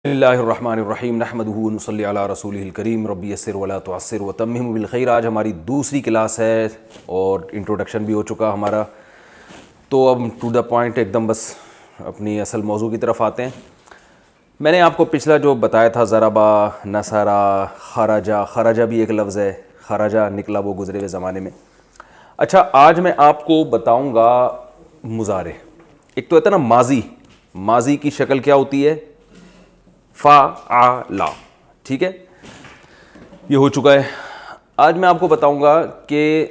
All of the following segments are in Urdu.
اللہ الرحمن الرحیم نحمدہ ونصلی علی رسولہ الکریم رب یسر ولا تعسر وتمم بالخیر۔ آج ہماری دوسری کلاس ہے اور انٹروڈکشن بھی ہو چکا ہمارا، تو اب ٹو دا پوائنٹ ایک دم بس اپنی اصل موضوع کی طرف آتے ہیں۔ میں نے آپ کو پچھلا جو بتایا تھا ضربا، نصرا، خرجا، خرجا بھی ایک لفظ ہے، خرجا نکلا وہ گزرے ہوئے زمانے میں۔ اچھا، آج میں آپ کو بتاؤں گا مضارع۔ ایک تو ہوتا ہے نا ماضی، ماضی کی شکل کیا ہوتی ہے؟ فعلا، ٹھیک ہے، یہ ہو چکا ہے۔ آج میں آپ کو بتاؤں گا کہ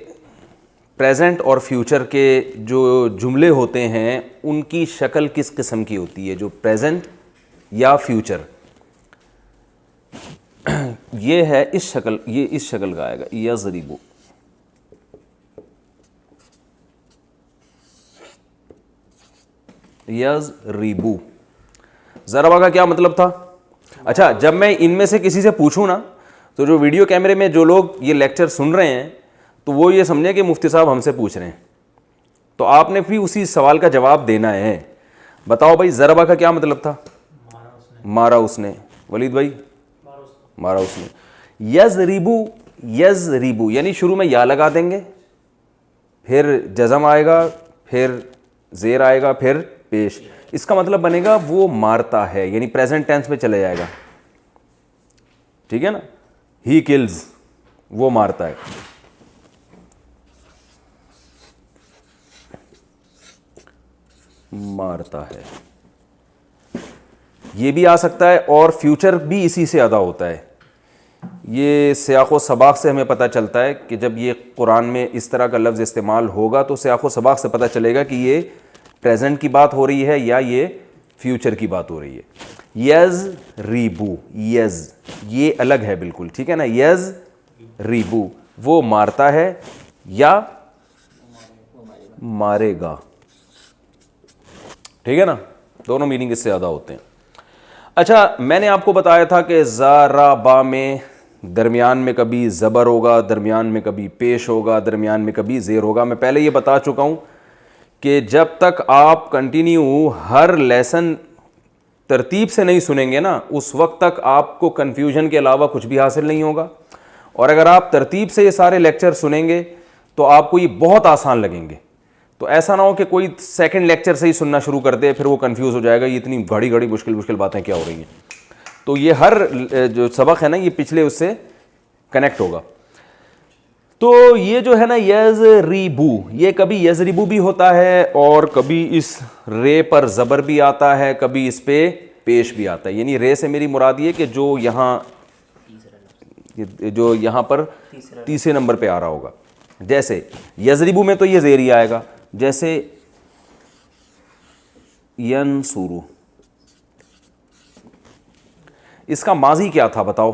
پریزنٹ اور فیوچر کے جو جملے ہوتے ہیں ان کی شکل کس قسم کی ہوتی ہے، جو پریزنٹ یا فیوچر۔ یہ ہے اس شکل، یہ اس شکل کا آئے گا، یضربو، یضربو۔ ضربہ کا کیا مطلب تھا؟ اچھا، جب میں ان میں سے کسی سے پوچھوں نا، تو جو ویڈیو کیمرے میں جو لوگ یہ لیکچر سن رہے ہیں تو وہ یہ سمجھیں کہ مفتی صاحب ہم سے پوچھ رہے ہیں، تو آپ نے بھی اسی سوال کا جواب دینا ہے۔ بتاؤ بھائی، ضربہ کا کیا مطلب تھا؟ مارا اس نے۔ ولید بھائی، مارا اس نے۔ یضربو، یضربو یعنی شروع میں یا لگا دیں گے، پھر جزم آئے گا، پھر زیر آئے گا، پھر پیش۔ اس کا مطلب بنے گا وہ مارتا ہے، یعنی پریزنٹ ٹینس میں چلے جائے گا، ٹھیک ہے نا۔ ہی کلز، وہ مارتا ہے۔ مارتا ہے، یہ بھی آ سکتا ہے، اور فیوچر بھی اسی سے ادا ہوتا ہے۔ یہ سیاق و سباق سے ہمیں پتہ چلتا ہے کہ جب یہ قرآن میں اس طرح کا لفظ استعمال ہوگا تو سیاق و سباق سے پتہ چلے گا کہ یہ پریزنٹ کی بات ہو رہی ہے یا یہ فیوچر کی بات ہو رہی ہے۔ یضربو، یز یہ الگ ہے بالکل، ٹھیک ہے نا۔ یضربو وہ مارتا ہے یا مارے گا، ٹھیک ہے نا، دونوں میننگ اس سے زیادہ ہوتے ہیں۔ اچھا، میں نے آپ کو بتایا تھا کہ ضربا میں درمیان میں کبھی زبر ہوگا، درمیان میں کبھی پیش ہوگا، درمیان میں کبھی زیر ہوگا۔ میں پہلے یہ بتا چکا ہوں کہ جب تک آپ کنٹینیو ہر لیسن ترتیب سے نہیں سنیں گے نا، اس وقت تک آپ کو کنفیوژن کے علاوہ کچھ بھی حاصل نہیں ہوگا، اور اگر آپ ترتیب سے یہ سارے لیکچر سنیں گے تو آپ کو یہ بہت آسان لگیں گے۔ تو ایسا نہ ہو کہ کوئی سیکنڈ لیکچر سے ہی سننا شروع کر دے، پھر وہ کنفیوز ہو جائے گا، یہ اتنی گھڑی گھڑی مشکل باتیں کیا ہو رہی ہیں۔ تو یہ ہر جو سبق ہے نا، یہ پچھلے اس سے کنیکٹ ہوگا۔ تو یہ جو ہے نا یضربو، یہ کبھی یضربو بھی ہوتا ہے اور کبھی اس رے پر زبر بھی آتا ہے، کبھی اس پہ پیش بھی آتا ہے۔ یعنی رے سے میری مراد یہ کہ جو یہاں پر تیسرے نمبر پہ آ رہا ہوگا۔ جیسے یضربو میں تو یہ زیر ہی آئے گا، جیسے ینصرو، اس کا ماضی کیا تھا بتاؤ؟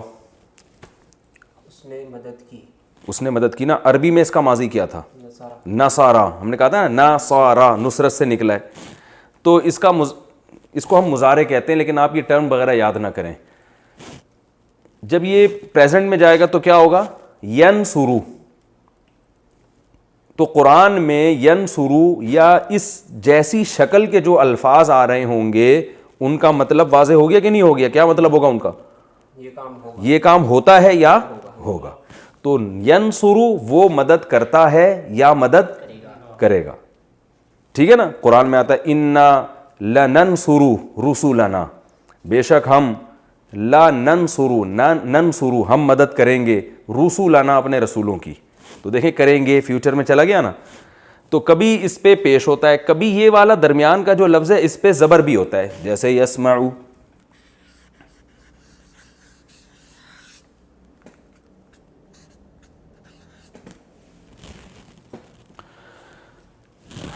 اس نے مدد کی، اس نے مدد کی نا۔ عربی میں اس کا ماضی کیا تھا؟ نصارا، ہم نے کہا تھا نا، نصارا نصرت سے نکلا ہے۔ تو اس کو ہم مضارع کہتے ہیں، لیکن آپ یہ ٹرم وغیرہ یاد نہ کریں۔ جب یہ پریزنٹ میں جائے گا تو کیا ہوگا؟ ینصرو۔ تو قرآن میں ینصرو یا اس جیسی شکل کے جو الفاظ آ رہے ہوں گے ان کا مطلب واضح ہو گیا کہ نہیں ہو گیا؟ کیا مطلب ہوگا ان کا؟ یہ کام ہوتا ہے یا ہوگا۔ تو ینصرو وہ مدد کرتا ہے یا مدد کرے گا، ٹھیک ہے نا۔ قرآن میں آتا ہے انا لننصر رسولنا، بے شک ہم ننصر ہم مدد کریں گے، رسولنا اپنے رسولوں کی۔ تو دیکھیں کریں گے فیوچر میں چلا گیا نا، تو کبھی اس پہ پیش ہوتا ہے، کبھی یہ والا درمیان کا جو لفظ ہے اس پہ زبر بھی ہوتا ہے، جیسے یسمعو۔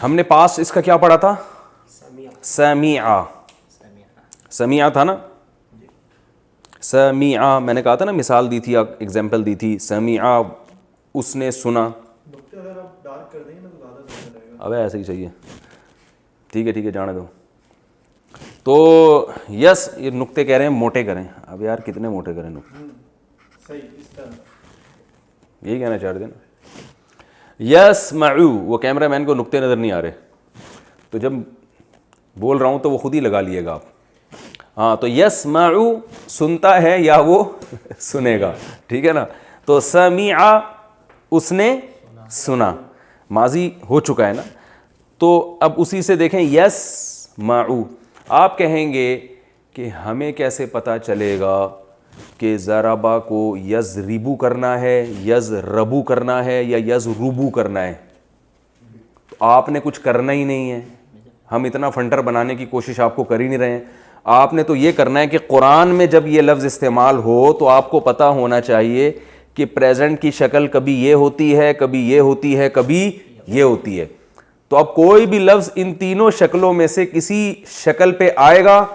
ہم نے پاس اس کا کیا پڑھا تھا؟ سمیعا، سمیعا تھا نا، سمیعا میں نے کہا تھا نا، مثال دی تھی، ایگزامپل دی تھی، سمیعا اس نے سنا۔ اب ایسے ہی چاہیے، ٹھیک ہے ٹھیک ہے، جانے دو۔ تو یس، یہ نقطے کہہ رہے ہیں موٹے کریں۔ اب یار کتنے موٹے کریں نقطے؟ یہی کہنا چاہ رہے تھے نا۔ یسمعو، وہ کیمرہ مین کو نقطے نظر نہیں آ رہے، تو جب بول رہا ہوں تو وہ خود ہی لگا لیے گا آپ۔ ہاں تو یسمعو سنتا ہے یا وہ سنے گا, ٹھیک ہے نا. تو سمع اس نے سنا, ماضی ہو چکا ہے نا. تو اب اسی سے دیکھیں یسمعو, آپ کہیں گے کہ ہمیں کیسے پتہ چلے گا کہ ضربا کو یضربو کرنا ہے, یضربو کرنا ہے یا یضربو کرنا ہے. تو آپ نے کچھ کرنا ہی نہیں ہے, ہم اتنا فنٹر بنانے کی کوشش آپ کو کر ہی نہیں رہے ہیں. آپ نے تو یہ کرنا ہے کہ قرآن میں جب یہ لفظ استعمال ہو تو آپ کو پتہ ہونا چاہیے کہ پریزنٹ کی شکل کبھی یہ ہوتی ہے, کبھی یہ ہوتی ہے, کبھی یہ ہوتی ہے. تو اب کوئی بھی لفظ ان تینوں شکلوں میں سے کسی شکل پہ آئے گا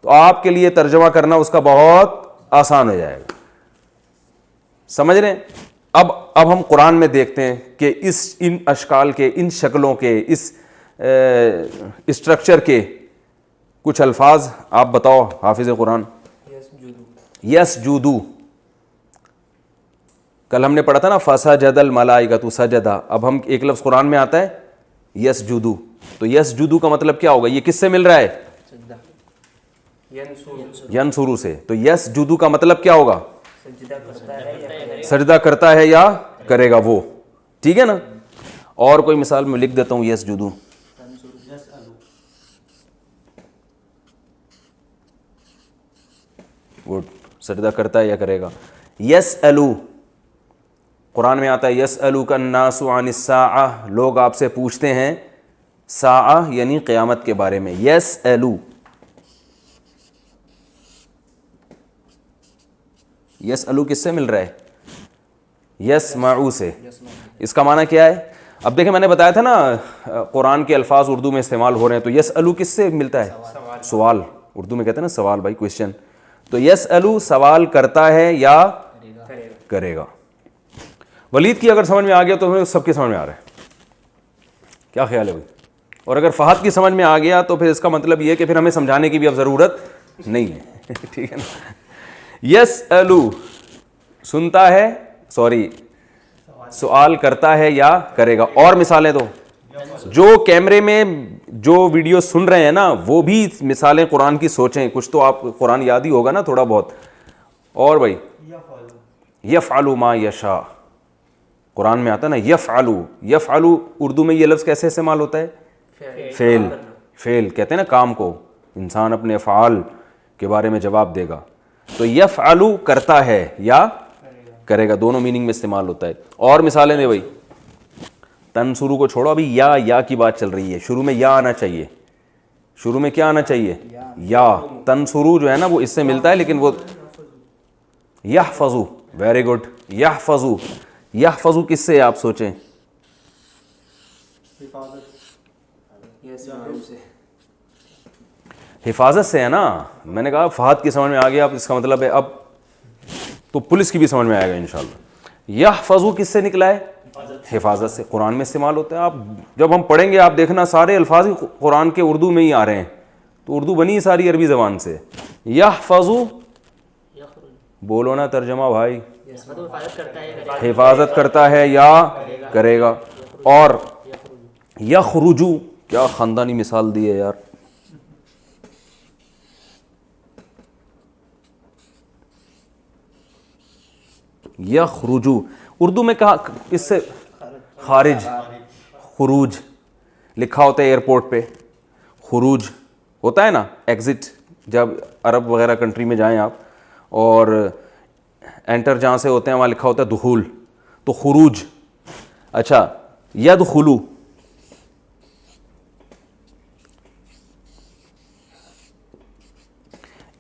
تو آپ کے لیے ترجمہ کرنا اس کا بہت آسان ہو جائے گا. سمجھ رہے ہیں؟ اب ہم قرآن میں دیکھتے ہیں کہ ان اشکال کے, ان شکلوں کے, اس اسٹرکچر کے کچھ الفاظ آپ بتاؤ حافظ قرآن. یسجدو, کل ہم نے پڑھا تھا نا فسجد الملائکۃ سجدا. اب ہم ایک لفظ قرآن میں آتا ہے یسجدو, تو یسجدو کا مطلب کیا ہوگا؟ یہ کس سے مل رہا ہے؟ ینصرو سے. تو یسجدو کا مطلب کیا ہوگا؟ سجدہ کرتا ہے یا کرے گا وہ, ٹھیک ہے نا. اور کوئی مثال میں لکھ دیتا ہوں یسجدو. گڈ, سجدہ کرتا ہے یا کرے گا. یسألو, قرآن میں آتا ہے یسألوک الناس عن الساعہ, لوگ آپ سے پوچھتے ہیں ساعہ یعنی قیامت کے بارے میں. یسألو, یسألو کس سے مل رہا ہے؟ یسمعو سے. اس کا معنی کیا ہے؟ اب دیکھیں میں نے بتایا تھا نا قرآن کے الفاظ اردو میں استعمال ہو رہے ہیں, تو یسألو کس سے ملتا ہے؟ سوال, اردو میں کہتے ہیں نا سوال بھائی, کویشچن. تو یسألو سوال کرتا ہے یا کرے گا. ولید کی اگر سمجھ میں آ گیا تو ہمیں سب کی سمجھ میں آ رہا ہے. کیا خیال ہے بھائی؟ اور اگر فہد کی سمجھ میں آ گیا تو پھر اس کا مطلب یہ کہ پھر ہمیں سمجھانے کی بھی اب ضرورت نہیں ہے, ٹھیک ہے نا. یسألو سنتا ہے, سوری سوال کرتا ہے یا کرے گا. اور مثالیں دو, جو کیمرے میں جو ویڈیو سن رہے ہیں نا وہ بھی مثالیں قرآن کی سوچیں, کچھ تو آپ قرآن یاد ہی ہوگا نا تھوڑا بہت. اور بھائی یفعل ما یشاء, قرآن میں آتا ہے نا یفعلو. یفعلو اردو میں یہ لفظ کیسے استعمال ہوتا ہے؟ فعل. فعل کہتے ہیں نا کام کو, انسان اپنے افعال کے بارے میں جواب دے گا. تو یفعلو کرتا ہے یا کرے گا, دونوں میننگ میں استعمال ہوتا ہے. اور مثالیں دے بھائی. تنصرو کو چھوڑو, ابھی یا کی بات چل رہی ہے. شروع میں یا آنا چاہیے. شروع میں کیا آنا چاہیے؟ یا. تنصرو جو ہے نا وہ اس سے ملتا ہے, لیکن وہ یحفظو. Very good, یحفظو. یحفظو کس سے آپ سوچیں؟ حفاظت سے ہے نا. میں نے کہا فہد کی سمجھ میں آ گیا, اب اس کا مطلب ہے اب تو پولیس کی بھی سمجھ میں آئے گا انشاءاللہ. یحفظو کس سے نکلا ہے؟ حفاظت سے. قرآن میں استعمال ہوتا ہے. آپ جب ہم پڑھیں گے آپ دیکھنا سارے الفاظ قرآن کے اردو میں ہی آ رہے ہیں, تو اردو بنی ساری عربی زبان سے. یحفظو بولو نا ترجمہ بھائی. حفاظت کرتا ہے یا کرے گا. اور یخرجو, کیا خاندانی مثال دی ہے یار. یخرجو اردو میں کہا اس سے خارج, خروج لکھا ہوتا ہے ایئرپورٹ پہ, خروج ہوتا ہے نا ایگزٹ. جب عرب وغیرہ کنٹری میں جائیں آپ اور انٹر جہاں سے ہوتے ہیں وہاں لکھا ہوتا ہے دخول, تو خروج. اچھا یدخلو,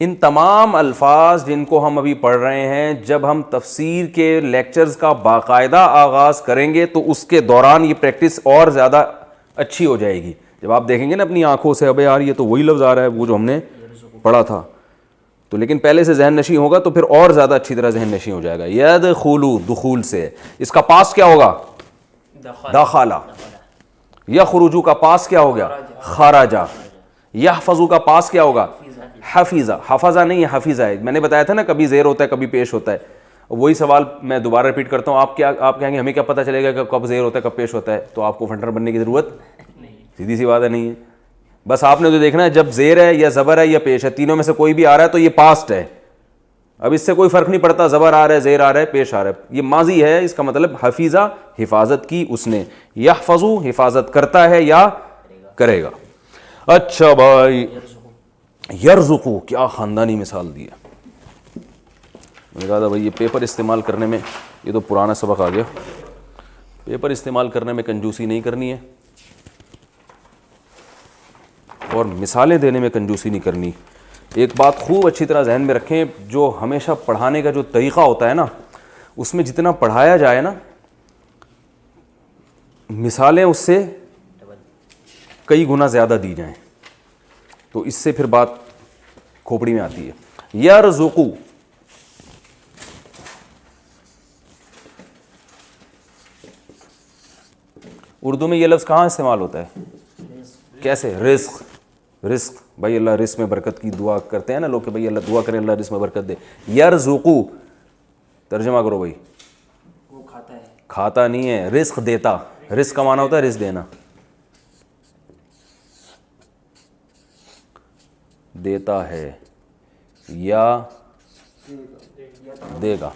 ان تمام الفاظ جن کو ہم ابھی پڑھ رہے ہیں, جب ہم تفسیر کے لیکچرز کا باقاعدہ آغاز کریں گے تو اس کے دوران یہ پریکٹس اور زیادہ اچھی ہو جائے گی. جب آپ دیکھیں گے نا اپنی آنکھوں سے, ابے یار یہ تو وہی لفظ آ رہا ہے وہ جو ہم نے پڑھا تھا, تو لیکن پہلے سے ذہن نشیں ہوگا تو پھر اور زیادہ اچھی طرح ذہن نشیں ہو جائے گا. یدخلو دخول سے, اس کا پاس کیا ہوگا؟ دخلا. یخرجو کا پاس کیا ہو گیا؟ خرجا. یحفظو کا پاس کیا ہوگا؟ حفیظہ. حفظہ نہیں ہے, حفیظہ ہے. میں نے بتایا تھا نا کبھی زیر ہوتا ہے کبھی پیش ہوتا ہے. وہی سوال میں دوبارہ ریپیٹ کرتا ہوں, آپ کہیں گے ہمیں کیا پتہ چلے گا کہ کب زیر ہوتا ہے کب پیش ہوتا ہے؟ تو آپ کو فنٹر بننے کی ضرورت سیدھی سی بات ہے نہیں ہے. بس آپ نے تو دیکھنا ہے جب زیر ہے یا زبر ہے یا پیش ہے، تینوں میں سے کوئی بھی آ رہا ہے تو یہ پاسٹ ہے. اب اس سے کوئی فرق نہیں پڑتا زبر آ رہا ہے، زیر آ رہا ہے، پیش آ رہا ہے، یہ ماضی ہے. اس کا مطلب حفیظہ حفاظت کی اس نے، یحفظو حفاظت کرتا ہے یا کرے گا. اچھا بھائی، یرزقو کیا خاندانی مثال دی ہے. میں نے کہا تھا بھائی یہ پیپر استعمال کرنے میں، یہ تو پرانا سبق آ گیا، پیپر استعمال کرنے میں کنجوسی نہیں کرنی ہے اور مثالیں دینے میں کنجوسی نہیں کرنی. ایک بات خوب اچھی طرح ذہن میں رکھیں، جو ہمیشہ پڑھانے کا جو طریقہ ہوتا ہے نا، اس میں جتنا پڑھایا جائے نا، مثالیں اس سے کئی گنا زیادہ دی جائیں تو اس سے پھر بات کھوپڑی میں آتی ہے. یرزقو، اردو میں یہ لفظ کہاں استعمال ہوتا ہے؟ کیسے؟ رزق. رزق بھائی اللہ رزق میں برکت کی دعا کرتے ہیں نا لوگ کہ بھائی اللہ دعا کریں اللہ رزق میں برکت دے. یرزقو ترجمہ کرو بھائی. وہ کھاتا ہے. کھاتا نہیں ہے، رزق دیتا. رزق کا معنی ہوتا ہے رزق دینا، دیتا ہے یا دے گا.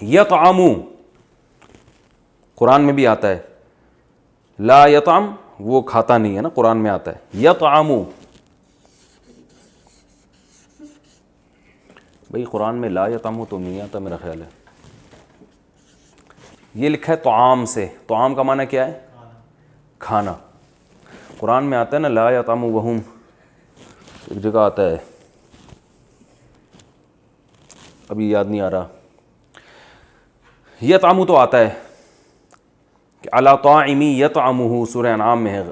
یطعمو قرآن میں بھی آتا ہے، لا یطعم وہ کھاتا نہیں ہے نا، قرآن میں آتا ہے. یطعمو بھائی قرآن میں لا یطعمو تو نہیں آتا میرا خیال ہے، یہ لکھا ہے طعام سے. طعام کا معنی کیا ہے؟ کھانا. قرآن میں آتا ہے نا لا یطعمو وہم، ایک جگہ آتا ہے ابھی یاد نہیں آ رہا. یطعمو تو آتا ہے کہ علی طاعم یطعمہ، سورہ انعام میں ہے.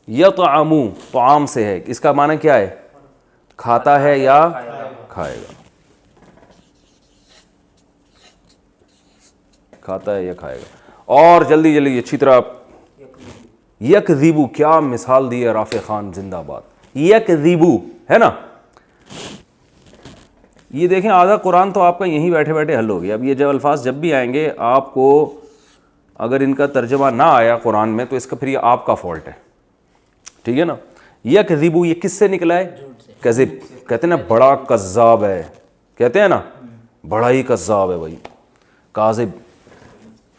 یطعمو طعام سے ہے، اس کا معنی کیا ہے؟ کھاتا ہے یا کھائے گا. کھاتا ہے یا کھائے گا. اور جلدی جلدی اچھی طرح یکذبو، کیا مثال دی ہے رافع خان زندہ باد. یکذبو ہے نا، یہ دیکھیں آدھا قرآن تو آپ کا یہیں بیٹھے بیٹھے حل ہو گیا. اب یہ جب الفاظ جب بھی آئیں گے آپ کو اگر ان کا ترجمہ نہ آیا قرآن میں تو اس کا پھر یہ آپ کا فالٹ ہے، ٹھیک ہے نا. یکذبو یہ کس سے نکلا ہے؟ کذب. کہتے ہیں نا بڑا کذاب ہے، کہتے ہیں نا بڑا ہی کذاب ہے بھائی. کاذب،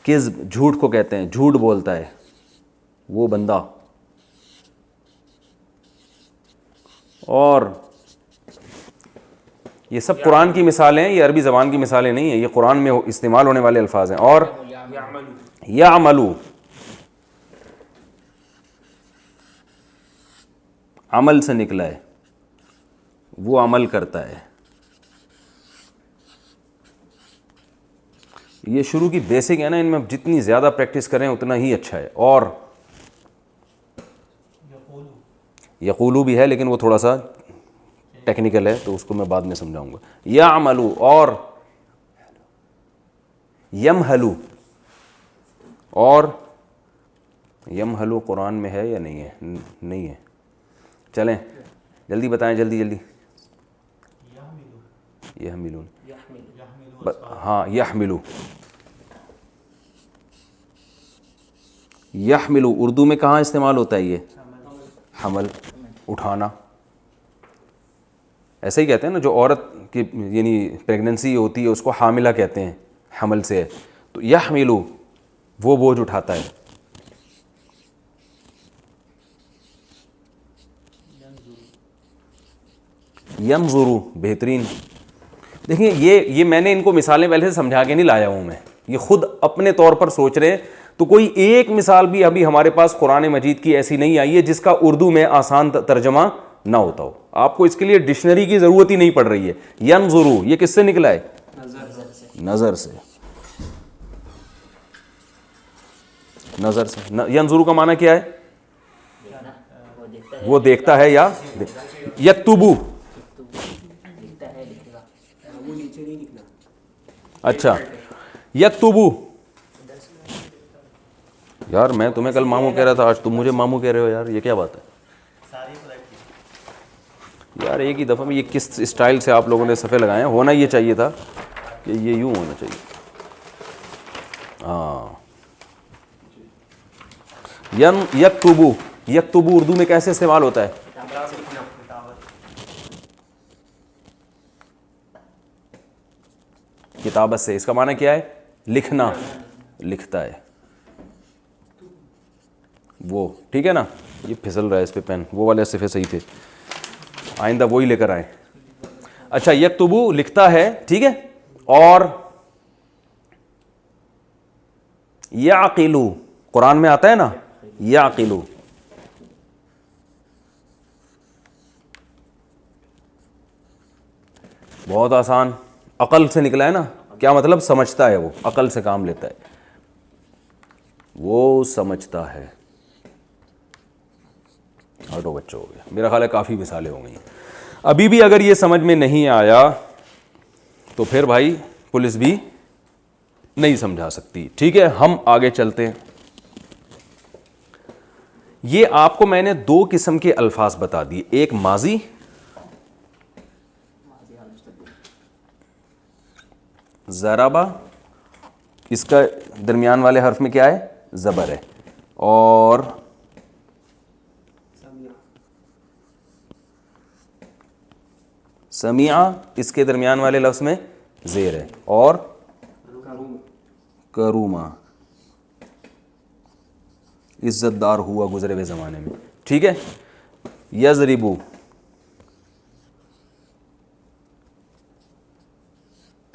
کذب جھوٹ کو کہتے ہیں، جھوٹ بولتا ہے وہ بندہ. اور یہ سب قرآن کی مثالیں ہیں، یہ عربی زبان کی مثالیں نہیں ہیں، یہ قرآن میں استعمال ہونے والے الفاظ ہیں. اور یعملو، عمل سے نکلا ہے، وہ عمل کرتا ہے. یہ شروع کی بیسک ہے نا، ان میں جتنی زیادہ پریکٹس کریں اتنا ہی اچھا ہے. اور یقولو بھی ہے لیکن وہ تھوڑا سا ٹیکنیکل ہے تو اس کو میں بعد میں سمجھاؤں گا. یعملو اور یمہلو، اور یمہلو قرآن میں ہے یا نہیں ہے؟ نہیں ہے. چلیں جلدی بتائیں، جلدی جلدی. یحملون، ہاں یحملو. یحملو اردو میں کہاں استعمال ہوتا ہے؟ یہ حمل، اٹھانا. ایسے ہی کہتے ہیں نا جو عورت کی یعنی پریگننسی ہوتی ہے اس کو حاملہ کہتے ہیں، حمل سے ہے. تو یحملو وہ بوجھ اٹھاتا ہے. ینظرو بہترین. دیکھیں یہ میں نے ان کو مثالیں پہلے سے سمجھا کے نہیں لایا ہوں میں، یہ خود اپنے طور پر سوچ رہے ہیں. تو کوئی ایک مثال بھی ابھی ہمارے پاس قرآن مجید کی ایسی نہیں آئی ہے جس کا اردو میں آسان ترجمہ نہ ہوتا ہو. آپ کو اس کے لیے ڈکشنری کی ضرورت ہی نہیں پڑ رہی ہے. ینظرو یہ کس سے نکلا ہے؟ نظر سے. نظر سے. ینظرو کا معنی کیا ہے؟ وہ دیکھتا ہے یا یکتبو. اچھا یکتبو. یار میں تمہیں کل ماموں کہہ رہا تھا، آج تم مجھے ماموں کہہ رہے ہو یار، یہ کیا بات ہے یار؟ ایک ہی دفعہ میں یہ کس اسٹائل سے آپ لوگوں نے صفحے لگائے ہیں؟ ہونا یہ چاہیے تھا کہ یہ یوں ہونا چاہیے. ہاں یکتبو یکتبو اردو میں کیسے استعمال ہوتا ہے؟ کتابت سے. اس کا معنی کیا ہے؟ لکھنا، لکھتا ہے وہ. ٹھیک ہے نا؟ یہ پھسل رہا ہے اس پہ پین، وہ والے صفحے صحیح تھے، آئندہ وہی لے کر آئیں. اچھا یکتبو لکھتا ہے، ٹھیک ہے. اور یعقلو قرآن میں آتا ہے نا، یعقلو. بہت آسان، عقل سے نکلا ہے نا. کیا مطلب؟ سمجھتا ہے، وہ عقل سے کام لیتا ہے، وہ سمجھتا ہے. ہٹو بچوں، ہو گیا میرا خیال ہے، کافی مثالیں ہو گئی. ابھی بھی اگر یہ سمجھ میں نہیں آیا تو پھر بھائی پولیس بھی نہیں سمجھا سکتی. ٹھیک ہے، ہم آگے چلتے ہیں. یہ آپ کو میں نے دو قسم کے الفاظ بتا دیے، ایک ماضی، ضربہ، اس کا درمیان والے حرف میں کیا ہے؟ زبر ہے. اور سمیع، اس کے درمیان والے لفظ میں زیر ہے. اور کروما، عزت دار ہوا گزرے ہوئے زمانے میں. ٹھیک ہے. یضربو،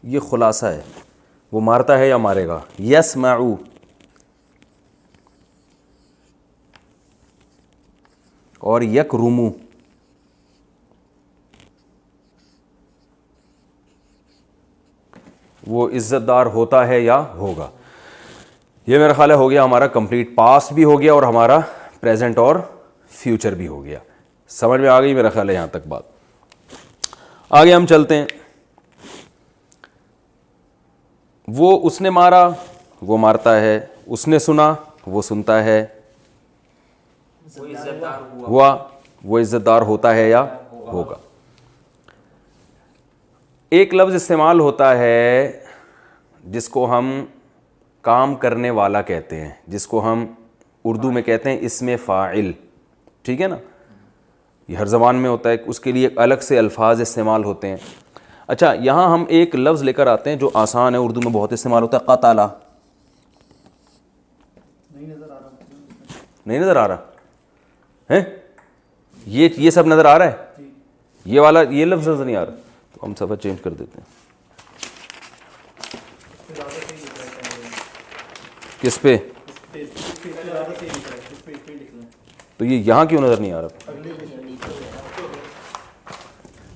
یہ خلاصہ ہے، وہ مارتا ہے یا مارے گا. یسمعو، اور یکرمو، وہ عزت دار ہوتا ہے یا ہوگا. یہ میرا خیال ہے ہو گیا ہمارا کمپلیٹ. پاسٹ بھی ہو گیا اور ہمارا پریزنٹ اور فیوچر بھی ہو گیا. سمجھ میں آ گئی میرا خیال ہے یہاں تک بات. آگے ہم چلتے ہیں. وہ اس نے مارا، وہ مارتا ہے. اس نے سنا، وہ سنتا ہے. ہوا، وہ عزت دار ہوتا ہے یا ہوگا. ایک لفظ استعمال ہوتا ہے جس کو ہم کام کرنے والا کہتے ہیں، جس کو ہم اردو میں کہتے ہیں اسم فاعل. ٹھیک ہے نا؟ یہ ہر زبان میں ہوتا ہے، اس کے لیے الگ سے الفاظ استعمال ہوتے ہیں. اچھا یہاں ہم ایک لفظ لے کر آتے ہیں جو آسان ہے، اردو میں بہت استعمال ہوتا ہے، قتل. نہیں نظر آ رہا ہے؟ یہ سب نظر آ رہا ہے؟ یہ والا یہ لفظ نظر نہیں آ رہا تو ہم صفحہ چینج کر دیتے ہیں. کس پہ؟ تو یہ یہاں کیوں نظر نہیں آ رہا؟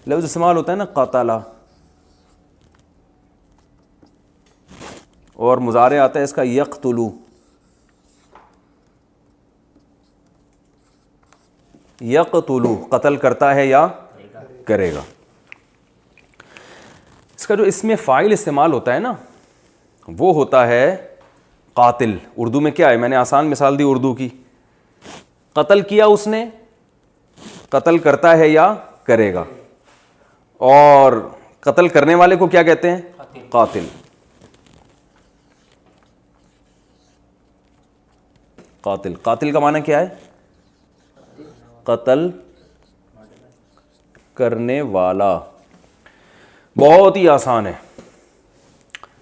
لفظ استعمال ہوتا ہے نا قتل، اور مضارع آتا ہے اس کا یقتلو. یقتلو قتل کرتا ہے یا کرے گا. اس کا جو اسم فاعل استعمال ہوتا ہے نا وہ ہوتا ہے قاتل. اردو میں کیا ہے؟ میں نے آسان مثال دی اردو کی. قتل کیا اس نے، قتل کرتا ہے یا کرے گا. اور قتل کرنے والے کو کیا کہتے ہیں؟ قاتل. قاتل، قاتل کا معنی کیا ہے؟ قتل کرنے والا. بہت ہی آسان ہے.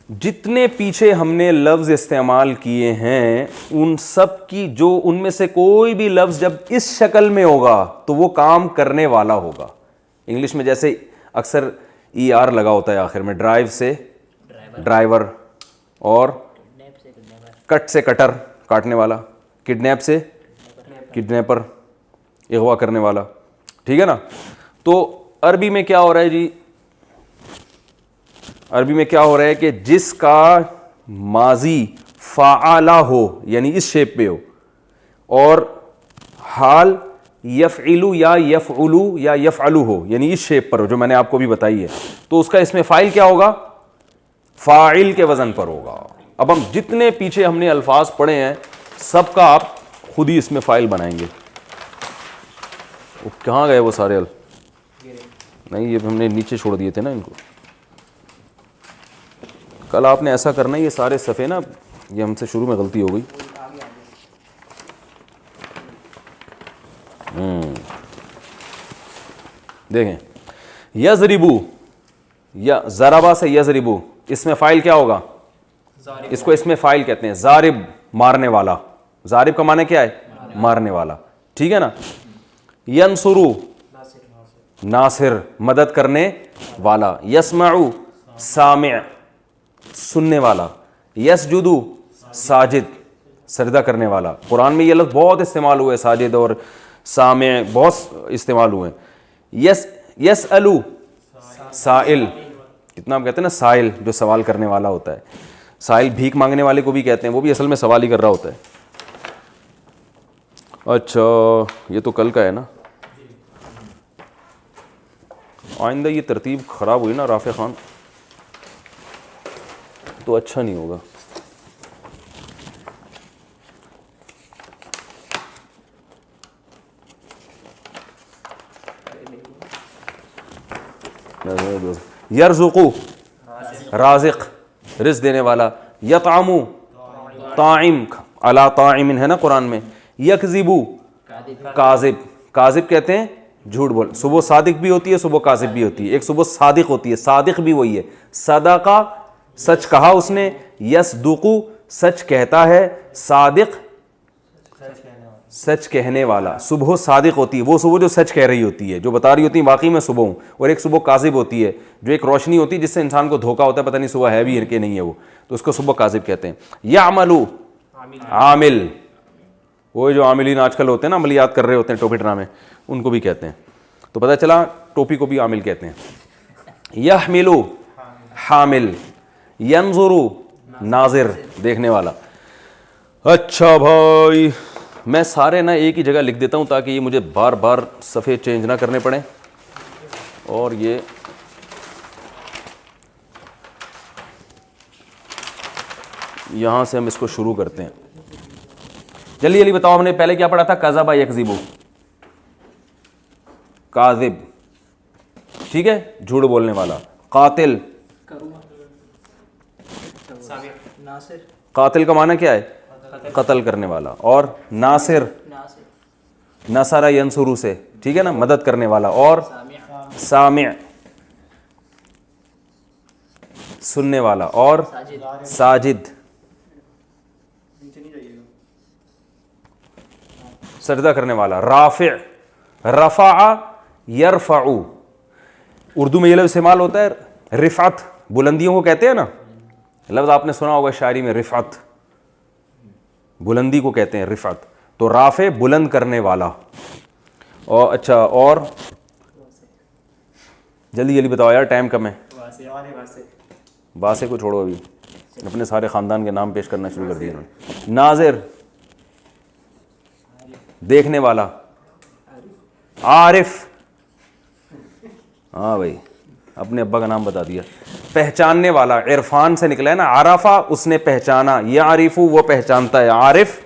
جتنے پیچھے ہم نے لفظ استعمال کیے ہیں ان سب کی جو ان میں سے کوئی بھی لفظ جب اس شکل میں ہوگا تو وہ کام کرنے والا ہوگا. انگلش میں جیسے اکثر ای آر لگا ہوتا ہے آخر میں، ڈرائیو سے ڈرائیور، اور کٹ سے کٹر کاٹنے والا، کڈنیپ سے کڈنیپر اغوا کرنے والا. ٹھیک ہے نا؟ تو عربی میں کیا ہو رہا ہے جی؟ عربی میں کیا ہو رہا ہے کہ جس کا ماضی فعلہ ہو یعنی اس شیپ پہ ہو، اور حال یفعلو یا یفعلو یا یفعلو ہو یعنی اس شیپ پر ہو جو میں نے آپ کو بھی بتائی ہے، تو اس کا اسم فاعل کیا ہوگا؟ فاعل کے وزن پر ہوگا. اب ہم جتنے پیچھے ہم نے الفاظ پڑھے ہیں سب کا آپ خود ہی اسم فاعل بنائیں گے. وہ کہاں گئے وہ سارے نہیں، یہ ہم نے نیچے چھوڑ دیے تھے نا ان کو. کل آپ نے ایسا کرنا ہے، یہ سارے صفحے نا، یہ ہم سے شروع میں غلطی ہو گئی. دیکھیں یضربو یا ضربا سے یضربو، اس میں فاعل کیا ہوگا؟ اس کو اس میں فاعل کہتے ہیں ضارب، مارنے والا. ضارب کا معنی کیا ہے؟ مارنے والا. ٹھیک ہے نا. ینصرو ناصر، مدد کرنے والا. یسمعو سامع، سننے والا. یسجدو ساجد، سجدہ کرنے والا. قرآن میں یہ لفظ بہت استعمال ہوئے، ساجد اور سامع بہت استعمال ہوئے. یسألو سائل، کتنا ہم کہتے ہیں نا سائل، جو سوال کرنے والا ہوتا ہے. سائل بھیک مانگنے والے کو بھی کہتے ہیں، وہ بھی اصل میں سوال ہی کر رہا ہوتا ہے. اچھا یہ تو کل کا ہے نا. آئندہ یہ ترتیب خراب ہوئی نا رافع خان تو اچھا نہیں ہوگا. یرزقو رازق، رزق دینے والا. یطعمو طاعم، علی طاعم ہے نا قرآن میں. یکذبو کاذب، کاذب کہتے ہیں جھوٹ بول. صبح صادق بھی ہوتی ہے، صبح کاذب بھی ہوتی ہے. ایک صبح صادق ہوتی ہے، صادق بھی وہی ہے. صدقہ سچ کہا اس نے. یصدقو سچ کہتا ہے. صادق سچ کہنے والا. صبح صادق ہوتی ہے وہ صبح جو سچ کہہ رہی ہوتی ہے، جو بتا رہی ہوتی ہے واقعی میں صبح ہوں. اور ایک صبح کاذب ہوتی ہے جو ایک روشنی ہوتی ہے جس سے انسان کو دھوکا ہوتا ہے، پتہ نہیں صبح ہے بھی ہے کہ نہیں ہے وہ، تو اس کو صبح کاذب کہتے ہیں. یعملو عامل، وہ جو عاملین آج کل ہوتے ہیں نا، عملیات کر رہے ہوتے ہیں ٹوپی ڈرامے، ان کو بھی کہتے ہیں. تو پتہ چلا ٹوپی کو بھی عامل کہتے ہیں. یحملو حامل. ینظرو ناظر، دیکھنے والا. اچھا بھائی میں سارے نا ایک ہی جگہ لکھ دیتا ہوں تاکہ یہ مجھے بار بار صفحے چینج نہ کرنے پڑیں. اور یہ یہاں سے ہم اس کو شروع کرتے ہیں. جلدی جلدی بتاؤ، ہم نے پہلے کیا پڑھا تھا؟ کذب یکذب، کاذب، ٹھیک ہے، جھوٹ بولنے والا. قاتل، قاتل کا معنی کیا ہے؟ قتل کرنے والا. اور ناصر، نصر ینصرو سے، ٹھیک ہے نا، مدد کرنے والا. اور سامع سننے والا. اور ساجد سجدہ کرنے والا. رافع، رفع یرفع، اردو میں یہ لفظ استعمال ہوتا ہے رفعت، بلندیوں کو کہتے ہیں نا. لفظ آپ نے سنا ہوگا شاعری میں، رفعت، بلندی کو کہتے ہیں رفعت. تو رافع بلند کرنے والا. اور اچھا اور جلدی جلدی بتاؤ یار، ٹائم کم ہے. باسے کو چھوڑو، ابھی اپنے سارے خاندان کے نام پیش کرنا شروع کر دیے انہوں نے. ناظر دیکھنے والا. عارف، ہاں بھائی اپنے ابا کا نام بتا دیا. پہچاننے والا، عرفان سے نکلا ہے نا، عرفہ اس نے پہچانا. یعرفو وہ پہچانتا ہے. عارف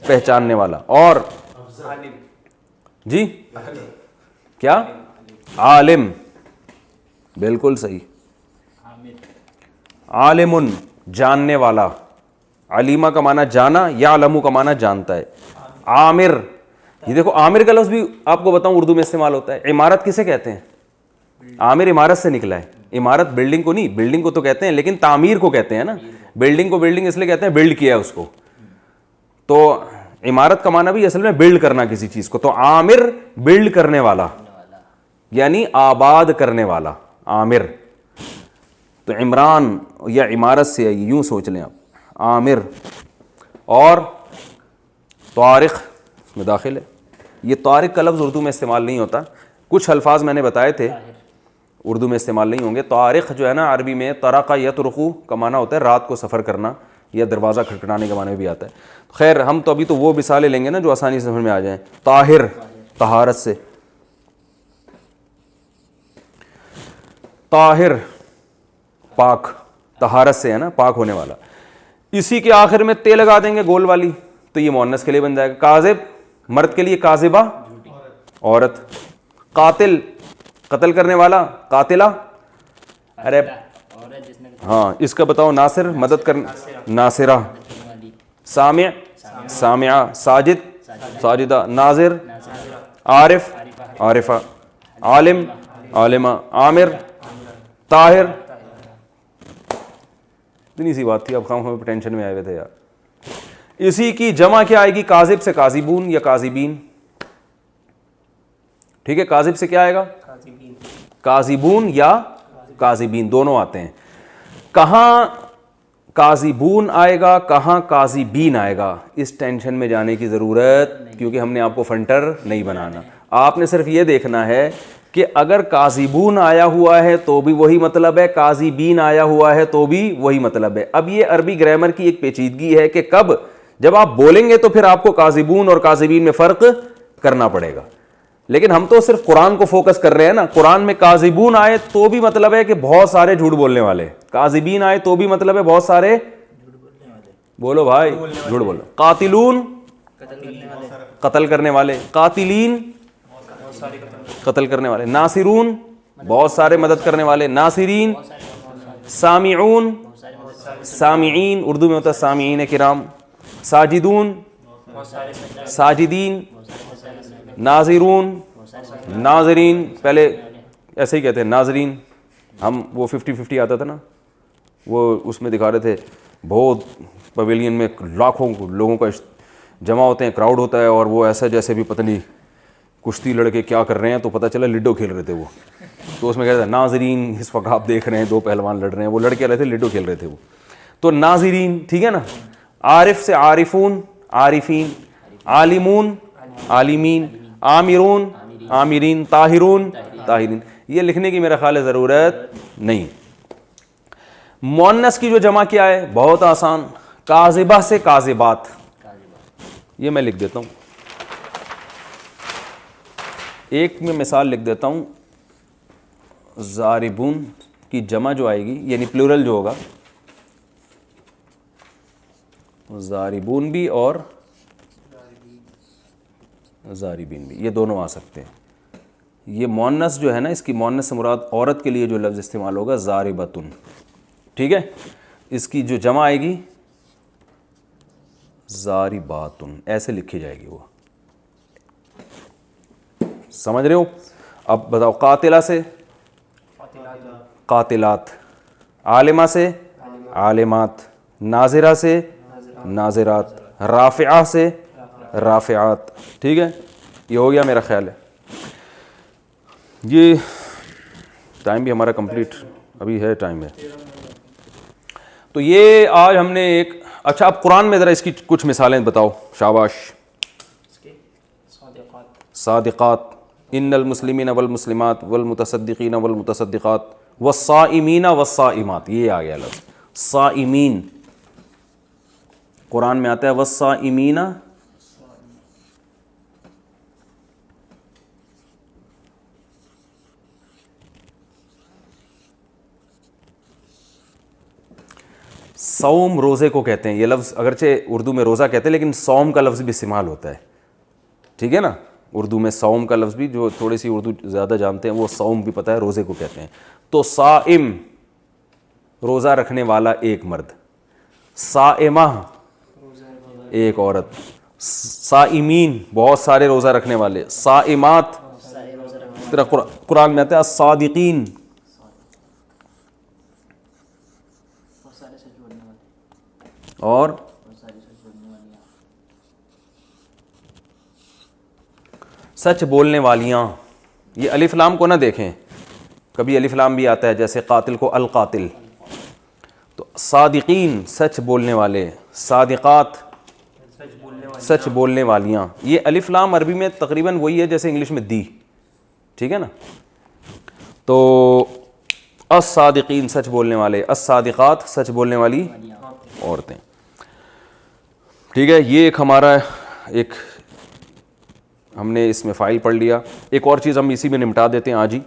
پہچاننے والا. اور جی کیا؟ عالم، بالکل صحیح. عالم جاننے والا. علیمہ کا معنی جانا، یعلمو کا معنی جانتا ہے. عامر، یہ دیکھو عامر کا لفظ بھی آپ کو بتاؤں اردو میں استعمال ہوتا ہے. عمارت کسے کہتے ہیں؟ عامر عمارت سے نکلا ہے. عمارت بلڈنگ کو نہیں، بلڈنگ کو تو کہتے ہیں لیکن تعمیر کو کہتے ہیں نا. بلڈنگ کو بلڈنگ اس لیے کہتے ہیں بلڈ کیا ہے اس کو. تو عمارت کا معنی بھی اصل میں بلڈ کرنا کسی چیز کو. تو عامر بلڈ کرنے والا یعنی آباد کرنے والا. عامر تو عمران یا عمارت سے یوں سوچ لیں آپ. عامر. اور طارق اس میں داخل ہے. یہ طارق کا لفظ اردو میں استعمال نہیں ہوتا. کچھ الفاظ میں نے بتائے تھے اردو میں استعمال نہیں ہوں گے. طارق جو ہے نا عربی میں طرق یطرق کا معنی ہوتا ہے رات کو سفر کرنا یا دروازہ کھٹکھٹانے کے معنی بھی آتا ہے. خیر ہم تو ابھی تو وہ مثالیں لیں گے نا جو آسانی سے سمجھ میں آ جائیں. طاہر طہارت سے. طاہر پاک، طہارت سے ہے نا، پاک ہونے والا. اسی کے آخر میں تے لگا دیں گے گول والی تو یہ مؤنث کے لیے بن جائے گا. کاذب مرد کے لیے، کاذبہ عورت. قاتل قتل کرنے والا، قاتلہ. ارے ہاں اس کا بتاؤ. ناصر مدد کرنا، ناصرہ. سامع سامعہ. ساجد ساجدہ. ناظر عارف عارفہ. عالم عالمہ عامر طاہر. اتنی سی بات تھی, اب ہم ٹینشن میں آئے ہوئے تھے یار. اسی کی جمع کیا آئے گی؟ کاذب سے کاذبون یا کاذبین. ٹھیک ہے, کاذب سے کیا آئے گا؟ کاذبین. کاذبون یا کاذبین دونوں آتے ہیں. کہاں کاذبون آئے گا, کہاں کاذبین آئے گا, اس ٹینشن میں جانے کی ضرورت, کیونکہ ہم نے آپ کو فنٹر نہیں بنانا. آپ نے صرف یہ دیکھنا ہے کہ اگر کاذبون آیا ہوا ہے تو بھی وہی مطلب ہے, کاذبین آیا ہوا ہے تو بھی وہی مطلب ہے. اب یہ عربی گرامر کی ایک پیچیدگی ہے کہ کب جب آپ بولیں گے تو پھر آپ کو کاذبون اور کاذبین میں فرق کرنا پڑے گا. لیکن ہم تو صرف قرآن کو فوکس کر رہے ہیں نا. قرآن میں کاذبون آئے تو بھی مطلب ہے کہ بہت سارے جھوٹ بولنے والے, کاذبین آئے تو بھی مطلب ہے بہت سارے, بولو بھائی جھوٹ بولو. قاتلون قتل کرنے والے, قاتلین قتل کرنے والے, ناصرون بہت سارے مدد کرنے والے, ناصرین, سامعون سامعین اردو میں ہوتا ہے سامعین کرام, ساجدون ساجدین, ناظرون ناظرین, پہلے ایسے ہی کہتے ہیں ناظرین. ہم وہ 50-50 آتا تھا نا, وہ اس میں دکھا رہے تھے بہت پویلین میں لاکھوں لوگوں کا جمع ہوتے ہیں, کراؤڈ ہوتا ہے, اور وہ ایسا جیسے بھی پتہ نہیں کشتی لڑکے کیا کر رہے ہیں, تو پتہ چلا لڈو کھیل رہے تھے وہ. تو اس میں کہتے ہیں ناظرین, اس وقت آپ دیکھ رہے ہیں دو پہلوان لڑ رہے ہیں, وہ لڑکے رہے تھے لڈو کھیل رہے تھے وہ. تو ناظرین, ٹھیک ہے نا. عارف سے عارفون عارفین, عالمون عالمین, عامرون عامرین, طاہرون طاہرین. یہ لکھنے کی میرا خیال ہے ضرورت نہیں. مؤنث کی جو جمع کیا ہے بہت آسان, کاذبہ سے کاذبات. یہ میں لکھ دیتا ہوں, ایک میں مثال لکھ دیتا ہوں. ضاربون کی جمع جو آئے گی یعنی پلورل جو ہوگا, ضاربون بھی اور ضاربین بھی, یہ دونوں آ سکتے ہیں. یہ مؤنث جو ہے نا, اس کی مؤنث سے مراد عورت کے لیے جو لفظ استعمال ہوگا ضاربتن, ٹھیک ہے. اس کی جو جمع آئے گی ضارباتن, ایسے لکھی جائے گی وہ. سمجھ رہے ہو؟ اب بتاؤ, قاتلہ سے قاتلات, عالمہ سے عالمات, ناظرہ سے ناظرات, رافعہ سے رافعات. ٹھیک ہے, یہ ہو گیا میرا خیال ہے. یہ ٹائم بھی ہمارا کمپلیٹ ابھی ہے, ٹائم ہے. تو یہ آج ہم نے ایک, اچھا اب قرآن میں ذرا اس کی کچھ مثالیں بتاؤ. شاباش. صادقات, ان المسلمین والمسلمات والمتصدقین والمتصدقات والصائمین والصائمات, یہ آ گیا لفظ صائمین. قرآن میں آتا ہے والصائمین, صوم روزے کو کہتے ہیں. یہ لفظ اگرچہ اردو میں روزہ کہتے ہیں لیکن صوم کا لفظ بھی استعمال ہوتا ہے, ٹھیک ہے نا. اردو میں صوم کا لفظ بھی, جو تھوڑی سی اردو زیادہ جانتے ہیں وہ صوم بھی پتہ ہے روزے کو کہتے ہیں. تو صائم روزہ رکھنے والا ایک مرد, صائمہ ایک عورت, صائمین بہت سارے روزہ رکھنے والے, صائمات قرآن میں آتا ہے الصادقین, اور سچ بولنے والیاں. یہ الف لام کو نہ دیکھیں, کبھی الف لام بھی آتا ہے جیسے قاتل کو القاتل. تو صادقین سچ بولنے والے, صادقات سچ بولنے والیاں. یہ الف لام عربی میں تقریباً وہی ہے جیسے انگلش میں دی, ٹھیک ہے نا. تو الصادقین سچ بولنے والے, الصادقات سچ بولنے والی عورتیں. ٹھیک ہے, یہ ایک ہمارا ایک ہم نے اس میں فائل پڑھ لیا. ایک اور چیز ہم اسی میں نمٹا دیتے ہیں آج ہی.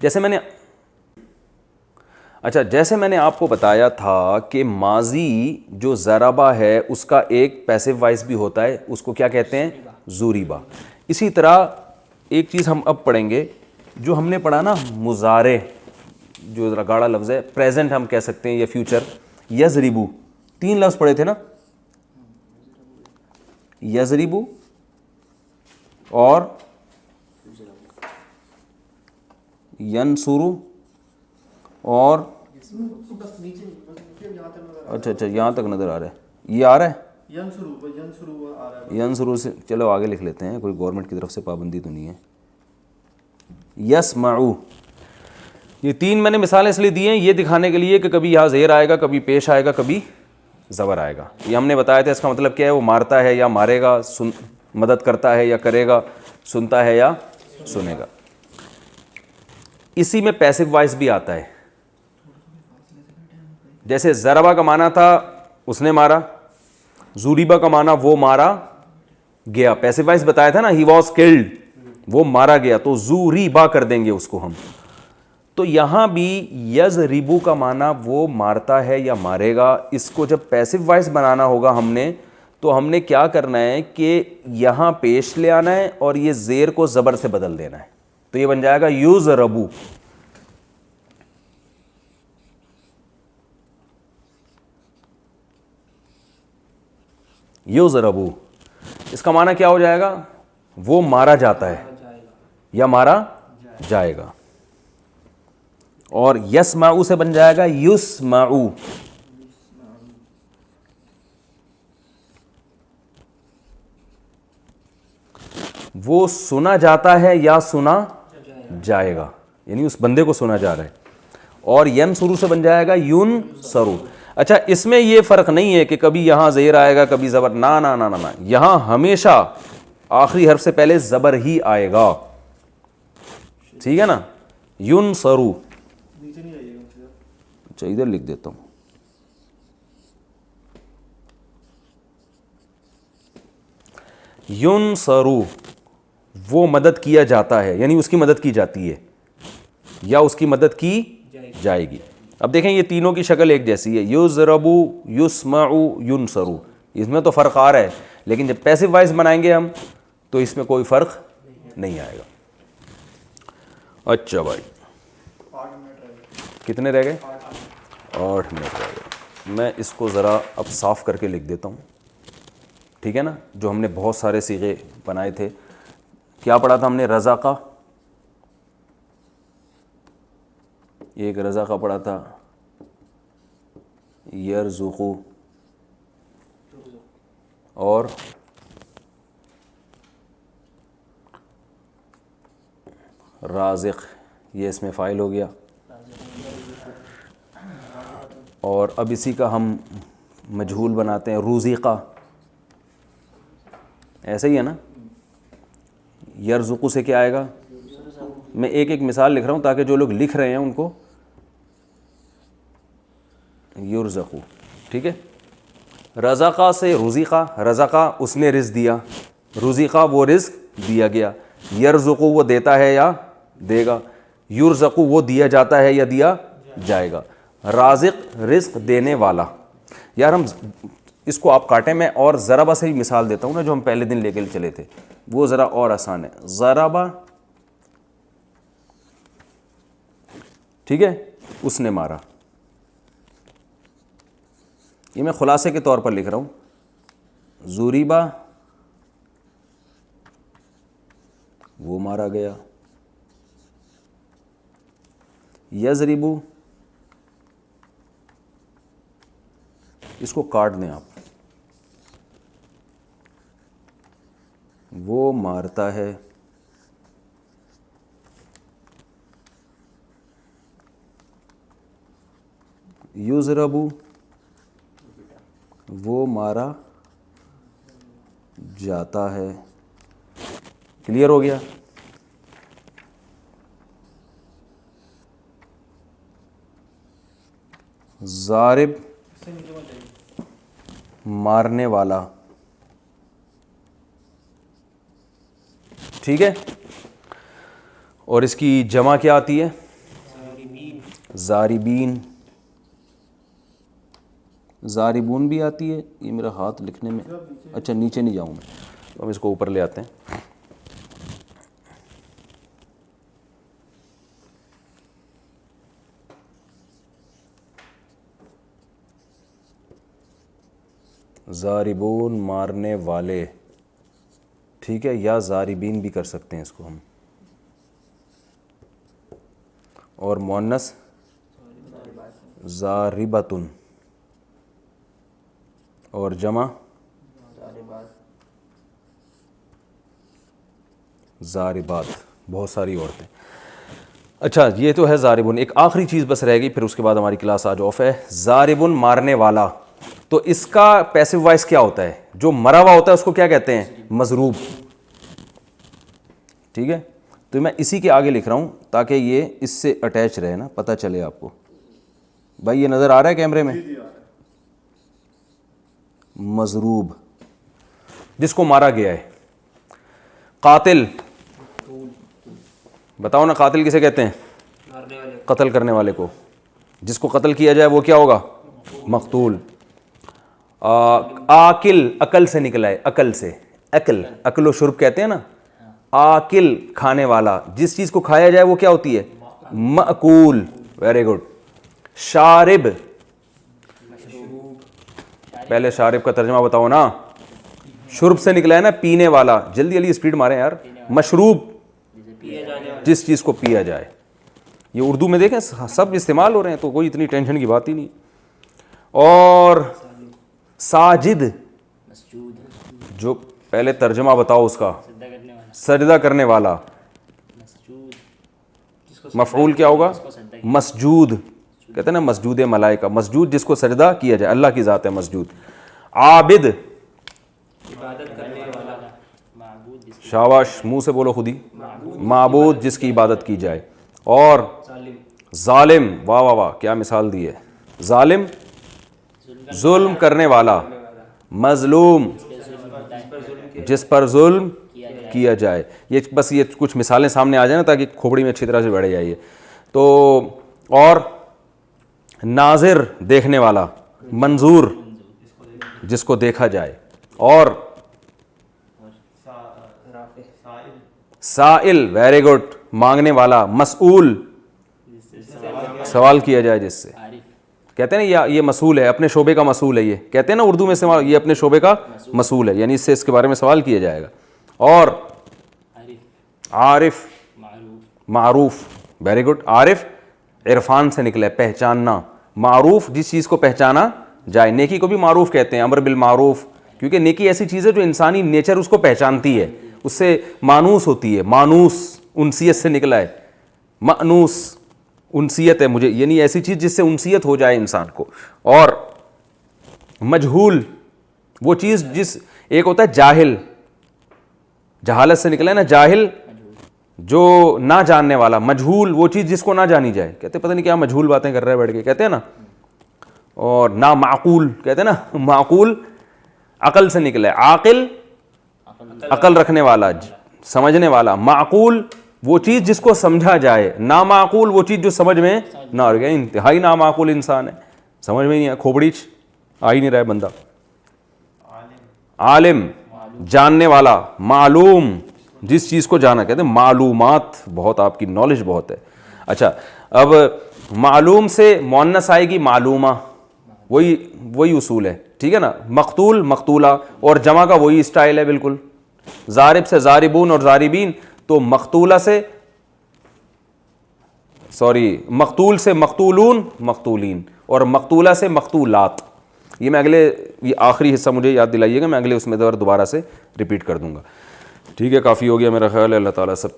جیسے میں نے آپ کو بتایا تھا کہ ماضی جو ضربہ ہے اس کا ایک پیسو وائس بھی ہوتا ہے, اس کو کیا کہتے ہیں؟ ضریبہ. اسی طرح ایک چیز ہم اب پڑھیں گے جو ہم نے پڑھا نا, مضارع جو ذرا گاڑا لفظ ہے, پریزنٹ ہم کہہ سکتے ہیں یا فیوچر. یضربو, 3 لفظ پڑھے تھے نا, یضربو اور ینصرو اور اچھا یہاں تک نظر آ رہا ہے, یہ آ رہا ہے ینصرو سے, چلو آگے لکھ لیتے ہیں, کوئی گورنمنٹ کی طرف سے پابندی تو نہیں ہے. یسمعو, یہ تین میں نے مثالیں اس لیے دی ہیں یہ دکھانے کے لیے کہ کبھی یہاں زیر آئے گا, کبھی پیش آئے گا, کبھی زبر آئے گا. یہ ہم نے بتایا تھا اس کا مطلب کیا ہے, وہ مارتا ہے یا مارے گا, مدد کرتا ہے یا کرے گا, سنتا ہے یا سنے گا. اسی میں پیسو وائس بھی آتا ہے, جیسے ضربہ کا معنی تھا اس نے مارا, زوریبا کا معنی وہ مارا گیا. پیسو وائس بتایا تھا نا, ہی واز کلڈ, وہ مارا گیا, تو زوریبا کر دیں گے اس کو ہم. تو یہاں بھی یضربو کا معنی وہ مارتا ہے یا مارے گا. اس کو جب پیسو وائس بنانا ہوگا ہم نے, تو ہم نے کیا کرنا ہے کہ یہاں پیش لے آنا ہے اور یہ زیر کو زبر سے بدل دینا ہے, تو یہ بن جائے گا یضربو. یضربو اس کا معنی کیا ہو جائے گا, وہ مارا جاتا ہے یا مارا جائے گا. اور یسمعو سے بن جائے گا یسمعو. وہ سنا جاتا ہے یا سنا جائے گا, یعنی اس بندے کو سنا جا رہا ہے. اور ینصرو سے بن جائے گا ینصرو. اچھا اس میں یہ فرق نہیں ہے کہ کبھی یہاں زیر آئے گا کبھی زبر, نا نا نا نا, یہاں ہمیشہ آخری حرف سے پہلے زبر ہی آئے گا, ٹھیک ہے نا. ینصرو, اچھا ادھر لکھ دیتا ہوں, ینصرو وہ مدد کیا جاتا ہے, یعنی اس کی مدد کی جاتی ہے یا اس کی مدد کی جائے گی. اب دیکھیں یہ تینوں کی شکل ایک جیسی ہے, یضربو, یسمعو, ینصرو. اس میں تو فرق آ رہا ہے, لیکن جب پیسو وائس بنائیں گے ہم تو اس میں کوئی فرق نہیں آئے گا. اچھا بھائی کتنے رہ گئے, 8 منٹ رہ گئے. میں اس کو ذرا اب صاف کر کے لکھ دیتا ہوں, ٹھیک ہے نا. جو ہم نے بہت سارے صیغے بنائے تھے, کیا پڑھا تھا ہم نے, رضا کا, ایک رضا کا پڑھا تھا, یرزقو, اور رازق, یہ اس میں فاعل ہو گیا. اور اب اسی کا ہم مجہول بناتے ہیں, روزقہ, ایسا ہی ہے نا. یرزقو سے کیا آئے گا, میں ایک ایک مثال لکھ رہا ہوں تاکہ جو لوگ لکھ رہے ہیں ان کو یرزقو, ٹھیک ہے. رزقہ سے رزقہ, رزقہ اس نے رزق دیا, رزقہ وہ رزق دیا گیا. یرزقو وہ دیتا ہے یا دے گا, یرزقو وہ دیا جاتا ہے یا دیا جائے گا. رازق رزق دینے والا. یار ہم اس کو آپ کاٹیں, میں اور ضربہ سے ہی مثال دیتا ہوں نا, جو ہم پہلے دن لے کے چلے تھے, وہ ذرا اور آسان ہے. ضربہ, ٹھیک ہے, اس نے مارا. یہ میں خلاصے کے طور پر لکھ رہا ہوں. زوریبا وہ مارا گیا. یضربو, اس کو کاٹ دیں آپ, وہ مارتا ہے. یضربو وہ مارا جاتا ہے. کلیئر ہو گیا. ضارب مارنے والا, ٹھیک ہے. اور اس کی جمع کیا آتی ہے, ضاربین. ضاربون بھی آتی ہے. یہ میرا ہاتھ لکھنے میں, اچھا نیچے نہیں جاؤں میں, ہم اس کو اوپر لے آتے ہیں. ضاربون مارنے والے, ٹھیک ہے, یا ضاربین بھی کر سکتے ہیں اس کو ہم. اور مؤنث ضاربۃن اور جمع ضاربات، بہت ساری عورتیں. اچھا یہ تو ہے ضاربن. ایک آخری چیز بس رہ گئی، پھر اس کے بعد ہماری کلاس آج آف ہے. ضاربن مارنے والا، تو اس کا پیسو وائس کیا ہوتا ہے؟ جو مرا ہوا ہوتا ہے اس کو کیا کہتے ہیں؟ مضروب. ٹھیک ہے، تو میں اسی کے آگے لکھ رہا ہوں تاکہ یہ اس سے اٹیچ رہے نا، پتہ چلے آپ کو. بھائی یہ نظر آ رہا ہے کیمرے میں؟ مضروب جس کو مارا گیا ہے. قاتل، بتاؤ نا قاتل کسے کہتے ہیں؟ مارنے والے قتل کرنے والے کو. جس کو قتل کیا جائے وہ کیا ہوگا؟ مقتول. آکل، عقل سے نکلا ہے، عقل سے. عقل، عقل و شرب کہتے ہیں نا. آکل کھانے والا، جس چیز کو کھایا جائے وہ کیا ہوتی ہے؟ مأکول. Very good. شارب، پہلے شارب کا ترجمہ بتاؤ نا. شرب سے نکلا ہے نا پینے والا. جلدی جلدی اسپیڈ ماریں یار. مشروب، جس چیز کو پیا جائے. یہ اردو میں دیکھیں سب استعمال ہو رہے ہیں تو کوئی اتنی ٹینشن کی بات ہی نہیں. اور ساجد، جو پہلے ترجمہ بتاؤ اس کا. سجدہ کرنے والا. مفعول کیا ہوگا؟ مسجود. کہتے ہیں نا مسجود ملائکہ، مسجود جس کو سجدہ کیا جائے، اللہ کی ذات ہے مسجود. عابد، عبادت کرنے والا. شاباش، منہ سے بولو خود ہی. معبود جس کی عبادت کی جائے. اور ظالم، واہ واہ واہ کیا مثال دی ہے. ظالم ظلم کرنے والا. مظلوم جس پر ظلم کیا جائے. یہ بس یہ کچھ مثالیں سامنے آ جائیں نا تاکہ کھوپڑی میں اچھی طرح سے بیٹھ جائیے. تو اور ناظر دیکھنے والا. منظور جس کو دیکھا جائے. اور سائل، ویری گڈ مانگنے والا. مسئول سوال کیا جائے جس سے. کہتے ہیں نا یہ مسئول ہے، اپنے شعبے کا مسئول ہے. یہ کہتے ہیں نا اردو میں استعمال، یہ اپنے شعبے کا مسئول ہے، یعنی اس سے اس کے بارے میں سوال کیا جائے گا. اور عارف، معروف. Very good. عارف عرفان سے نکلا ہے، پہچاننا. معروف جس چیز کو پہچانا جائے. نیکی کو بھی معروف کہتے ہیں، امر بالمعروف، کیونکہ نیکی ایسی چیز ہے جو انسانی نیچر اس کو پہچانتی ہے، اس سے مانوس ہوتی ہے. مانوس انسیت سے نکلا ہے. مانوس انسیت ہے مجھے، یعنی ایسی چیز جس سے انسیت ہو جائے انسان کو. اور مجہول وہ چیز جس، ایک ہوتا ہے جاہل، جہالت سے نکلا ہے نا جاہل، جو نہ جاننے والا. مجہول وہ چیز جس کو نہ جانی جائے. کہتے پتہ نہیں کیا مجہول باتیں کر رہے ہیں بیٹھ کے، کہتے ہیں نا. اور نا معقول، کہتے ہیں نا معقول عقل سے نکلا ہے. عاقل عقل رکھنے والا، سمجھنے والا. معقول وہ چیز جس کو سمجھا جائے. نامعقول وہ چیز جو سمجھ میں نہ آ گیا. انتہائی نامعقول انسان ہے، سمجھ میں نہیں آیا، کھوپڑی آ ہی نہیں رہا ہے بندہ. عالم جاننے والا. معلوم جس چیز کو جانا. کہتے ہیں معلومات، بہت آپ کی نالج بہت ہے. اچھا اب معلوم سے مؤنث آئے گی معلومہ، وہی اصول ہے. ٹھیک ہے نا. مقتول مقتولہ، اور جمع کا وہی اسٹائل ہے بالکل. ضارب سے ضاربون اور ضاربین، تو مقتولہ سے مقتول سے مقتولون مقتولین، اور مقتولہ سے مقتولات. یہ میں یہ آخری حصہ مجھے یاد دلائیے گا، میں اگلے اس میں دوبارہ سے ریپیٹ کر دوں گا. ٹھیک ہے، کافی ہو گیا میرا خیال ہے. اللہ تعالیٰ سب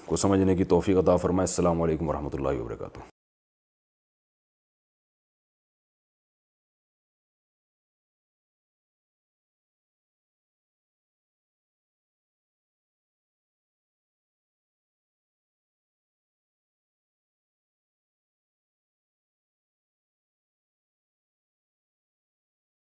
کو سمجھنے کی توفیق عطا فرمائے. السلام علیکم ورحمۃ اللہ وبرکاتہ.